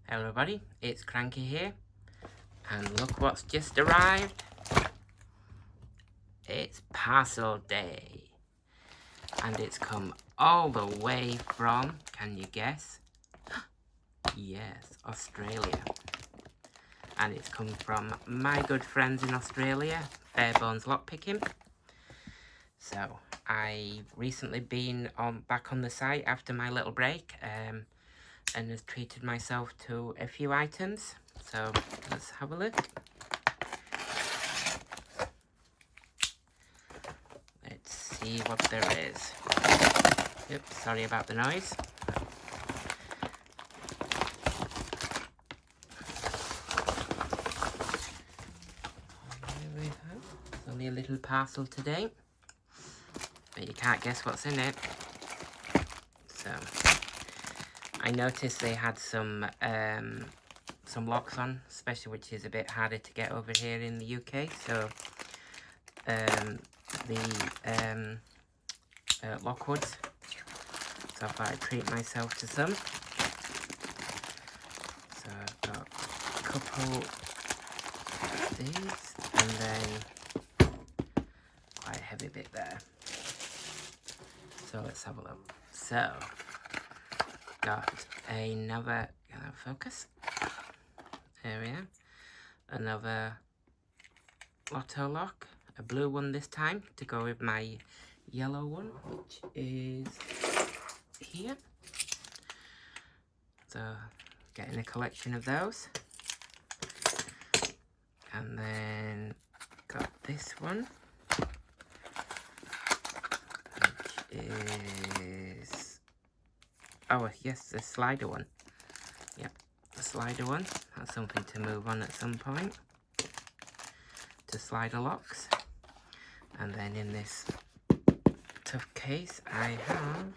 Hello everybody, it's Cranky here, and look what's just arrived. It's parcel day, and it's come all the way from, can you guess? Yes, Australia. And it's come from my good friends in Australia, Barebones Lockpicking. So, I've recently been back on the site after my little break, and has treated myself to a few items. So let's have a look. Let's see what there is. Oops, sorry about the noise. There we have. It's only a little parcel today, but you can't guess what's in it. So I noticed they had some locks on, especially which is a bit harder to get over here in the UK. So the Lockwoods. So I thought I'd treat myself to some. So I've got a couple of these, and then quite a heavy bit there. So let's have a look. So got another, focus. There we are. Another Lotto lock, a blue one this time to go with my yellow one, which is here. So getting a collection of those. And then got this one, which is, oh yes, the slider one. Yep, the slider one. That's something to move on at some point. To slider locks. And then in this tough case, I have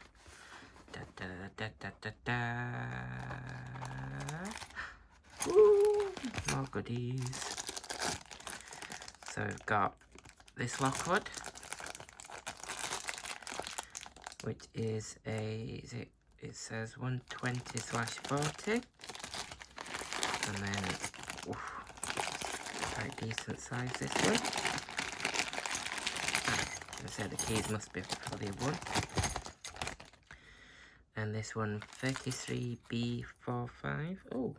Ooh, more goodies. So I've got this Lockwood, which is a, it says 120/40, and then quite decent size this one. I said the keys must be for the one. And this one 33B45. Oh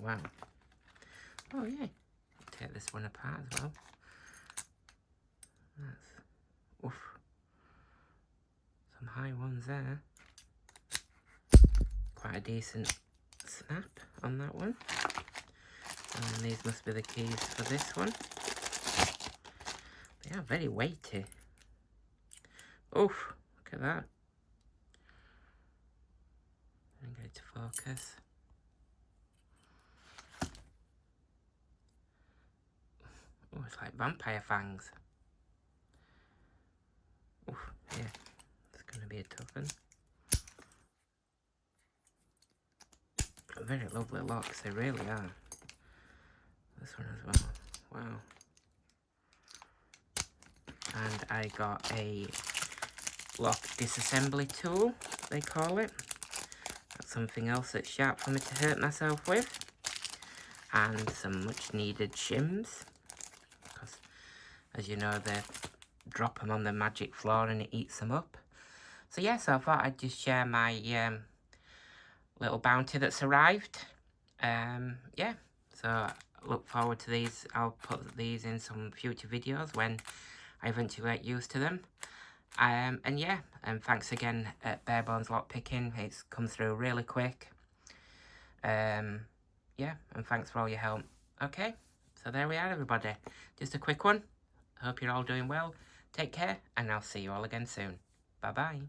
wow. Oh yeah. Take this one apart as well. That's some high ones there. Quite a decent snap on that one. And these must be the keys for this one. They are very weighty. Oof, look at that. And get it to focus. Oh, it's like vampire fangs. Oof, yeah, it's going to be a tough one. Very lovely locks, they really are. This one as well. Wow. And I got a lock disassembly tool, they call it. That's something else that's sharp for me to hurt myself with. And some much needed shims. Because, as you know, they drop them on the magic floor and it eats them up. So yeah, so I thought I'd just share my little bounty that's arrived. Yeah, so I look forward to these. I'll put these in some future videos when I eventually get used to them. And yeah, and thanks again at Barebones Lockpicking. It's come through really quick. Yeah, and thanks for all your help. Okay, so there we are, everybody. Just a quick one. Hope you're all doing well. Take care, and I'll see you all again soon. Bye-bye.